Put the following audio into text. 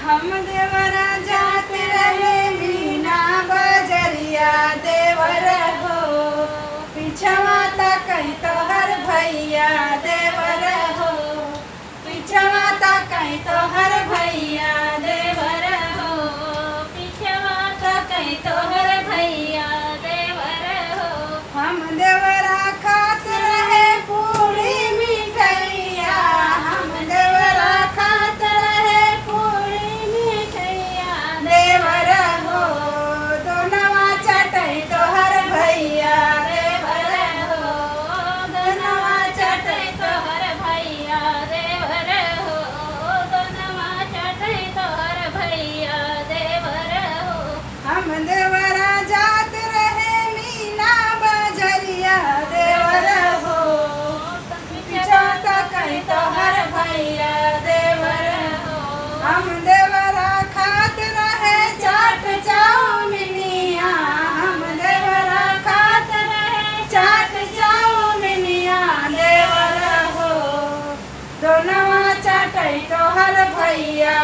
हम देवरा जाते रहे मीना बजरिया देवर हो पिछवा कहीं तोहर भैया देवर हो पिछवा कहीं तोहर भैया देवर हो पिछवा कहीं तोहर भैया देवर हो हम देवरा खात रहे पूरी मिठैया हम देवरा खात रहे पूरी मिठैया देवर हो दोनवा चटई तोहर भैया देवर हो दोनवा चटई तोहर भैया देवर हो दोनवा चटई तोहर भैया देवर हो हम देवरा जात रहे मीना बजरिया देवर हो पिछवा कहीं तोहर भैया देवर हो हम देवरा खात रहे चाट चाउमिनिया हम देवरा खात रहे चाट चाउमिनिया देवर हो दोनवा चटई तोहर भैया